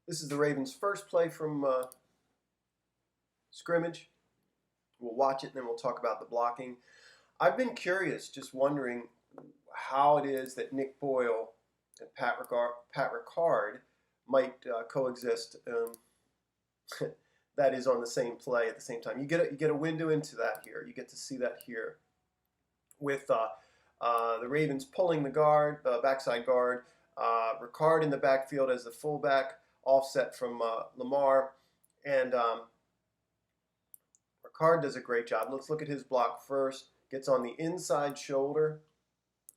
This is the Ravens' first play from scrimmage. We'll watch it and then we'll talk about the blocking. I've been curious, just wondering how it is that Nick Boyle and Pat Ricard might coexist. That is on the same play at the same time. You get a window into that here. You get to see that here with the Ravens pulling the guard, backside guard, Ricard in the backfield as the fullback, offset from Lamar, and Ricard does a great job. Let's look at his block first. Gets on the inside shoulder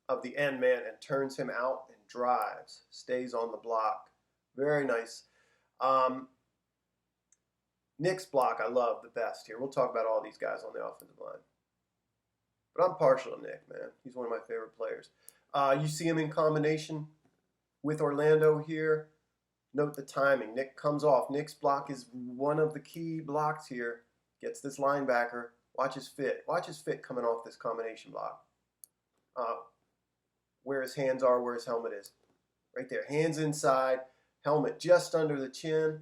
of the end man and turns him out and drives. Stays on the block. Very nice. Nick's block I love the best here. We'll talk about all these guys on the offensive line. But I'm partial to Nick, man. He's one of my favorite players. You see him in combination with Orlando here. Note the timing. Nick comes off. Nick's block is one of the key blocks here. Gets this linebacker. Watch his fit. Watch his fit coming off this combination block. Where his hands are, where his helmet is. Right there. Hands inside. Helmet just under the chin.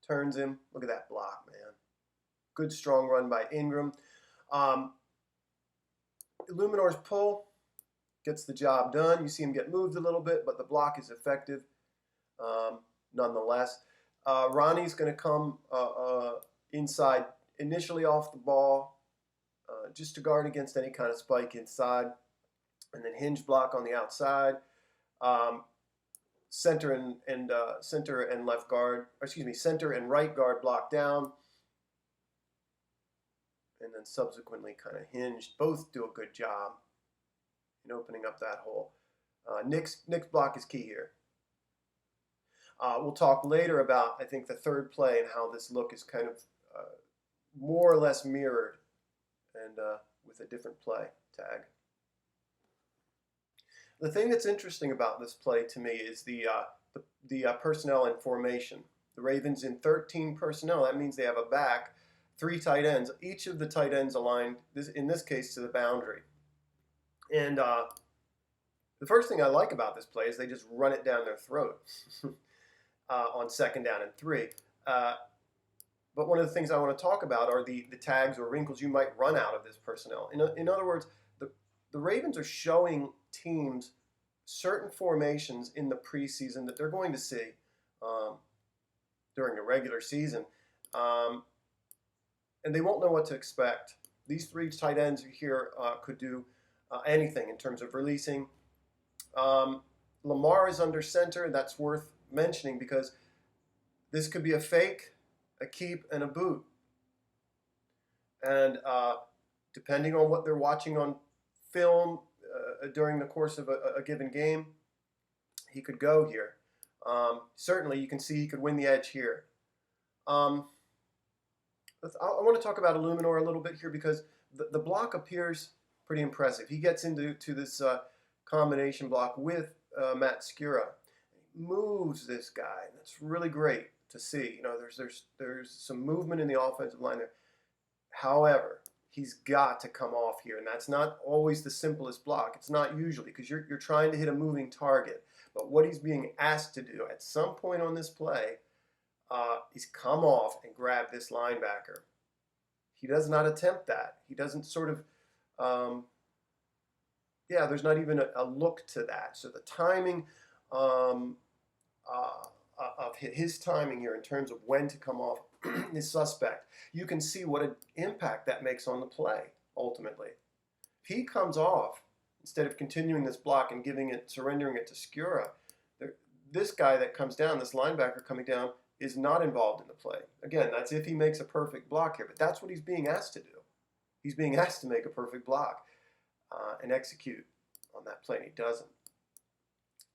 Turns him. Look at that block, man. Good strong run by Ingram. Illuminor's pull gets the job done. You see him get moved a little bit, but the block is effective nonetheless. Ronnie's going to come inside initially off the ball just to guard against any kind of spike inside, and then hinge block on the outside. Center and left guard, or excuse me, center and right guard block down, and then subsequently kind of hinged. Both do a good job in opening up that hole. Nick's block is key here. We'll talk later about, I think, the third play and how this look is kind of more or less mirrored and with a different play tag. The thing that's interesting about this play to me is the personnel and formation. The Ravens in 13 personnel. That means they have a back, 3 tight ends. Each of the tight ends aligned, in this case, to the boundary. And the first thing I like about this play is they just run it down their throat on 2nd down and 3. But one of the things I want to talk about are the tags or wrinkles you might run out of this personnel. In other words, the Ravens are showing teams certain formations in the preseason that they're going to see during the regular season. And they won't know what to expect. These 3 tight ends here could do anything in terms of releasing. Lamar is under center, and that's worth mentioning because this could be a fake, a keep, and a boot. And depending on what they're watching on film during the course of a given game, he could go here. Certainly, you can see he could win the edge here. I want to talk about Illuminor a little bit here because the block appears pretty impressive. He gets into this combination block with Matt Skura. He moves this guy. That's really great to see. You know, there's some movement in the offensive line there. However, he's got to come off here, and that's not always the simplest block. It's not usually because you're trying to hit a moving target. But what he's being asked to do at some point on this play is come off and grab this linebacker. He does not attempt that. He doesn't sort of, there's not even a look to that. So the timing of his timing here in terms of when to come off is suspect. You can see what an impact that makes on the play, ultimately. If he comes off, instead of continuing this block and surrendering it to Skura, this guy that comes down, this linebacker coming down, is not involved in the play. Again, that's if he makes a perfect block here, but that's what he's being asked to do. He's being asked to make a perfect block and execute on that play, and he doesn't.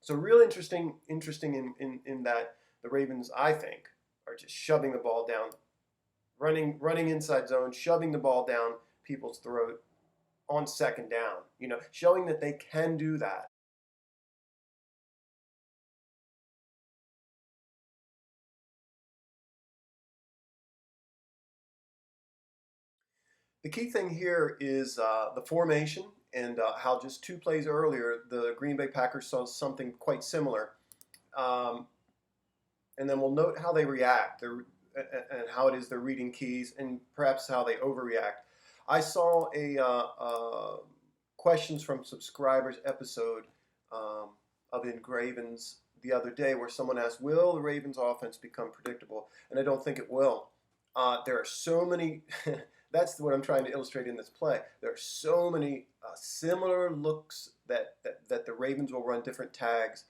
So real interesting in that the Ravens, I think, are just shoving the ball down, running inside zone, shoving the ball down people's throat on 2nd down, showing that they can do that. The key thing here is the formation and how just 2 plays earlier, the Green Bay Packers saw something quite similar. and then we'll note how they react and how it is they're reading keys and perhaps how they overreact. I saw a questions from subscribers episode of Engravens the other day where someone asked, will the Ravens offense become predictable? And I don't think it will. There are so many, that's what I'm trying to illustrate in this play. There are so many similar looks that the Ravens will run different tags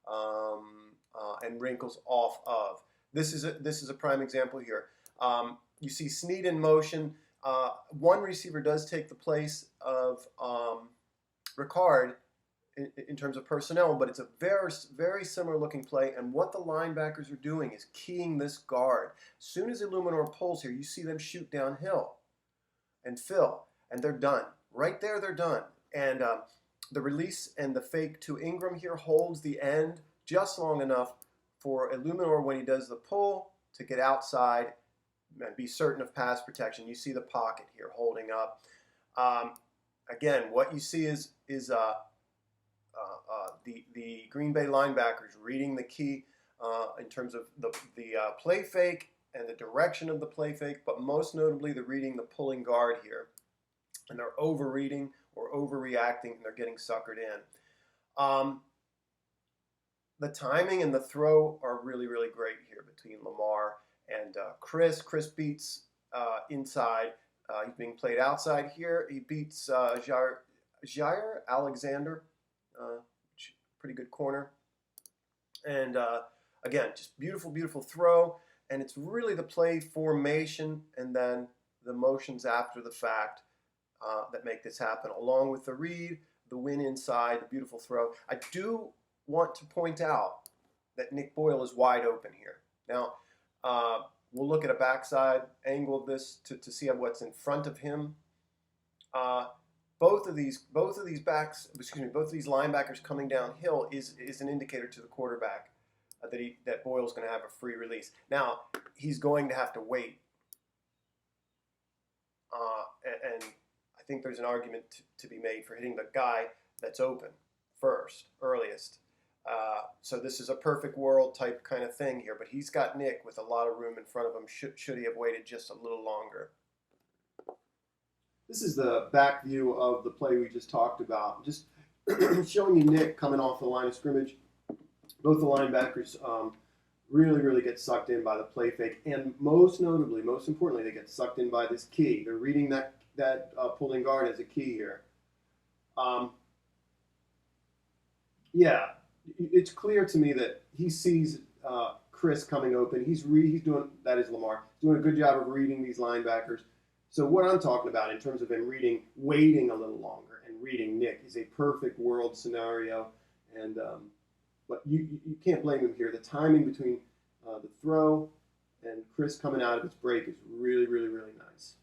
and wrinkles off of. This is a prime example here. You see Snead in motion. One receiver does take the place of Ricard in terms of personnel, but it's a very, very similar looking play. And what the linebackers are doing is keying this guard. As soon as Illuminor pulls here, you see them shoot downhill and fill, and they're done. Right there, they're done. And the release and the fake to Ingram here holds the end just long enough for Illuminor, when he does the pull, to get outside and be certain of pass protection. You see the pocket here holding up. Again, what you see is the Green Bay linebackers reading the key in terms of the play fake and the direction of the play fake, but most notably they're reading the pulling guard here. And they're overreading or overreacting, and they're getting suckered in. The timing and the throw are really, really great here between Lamar and Chris. Chris beats inside. He's being played outside here. He beats Jair Alexander, pretty good corner. And again, just beautiful, beautiful throw. And it's really the play formation and then the motions after the fact that make this happen, along with the read, the win inside, the beautiful throw. I do want to point out that Nick Boyle is wide open here. Now, we'll look at a backside angle of this to see what's in front of him. Both of these linebackers coming downhill is an indicator to the quarterback that Boyle's going to have a free release. Now, he's going to have to wait, and I think there's an argument to be made for hitting the guy that's open first, earliest. So this is a perfect world type kind of thing here, but he's got Nick with a lot of room in front of him should he have waited just a little longer. This is the back view of the play we just talked about. Just showing you Nick coming off the line of scrimmage. Both the linebackers really, really get sucked in by the play fake, and most notably, most importantly, they get sucked in by this key. They're reading that pulling guard as a key here. Yeah, it's clear to me that he sees Chris coming open. He's doing, that is Lamar, doing a good job of reading these linebackers. So what I'm talking about in terms of him waiting a little longer and reading Nick is a perfect world scenario. And but you can't blame him here. The timing between the throw and Chris coming out of his break is really, really, really nice.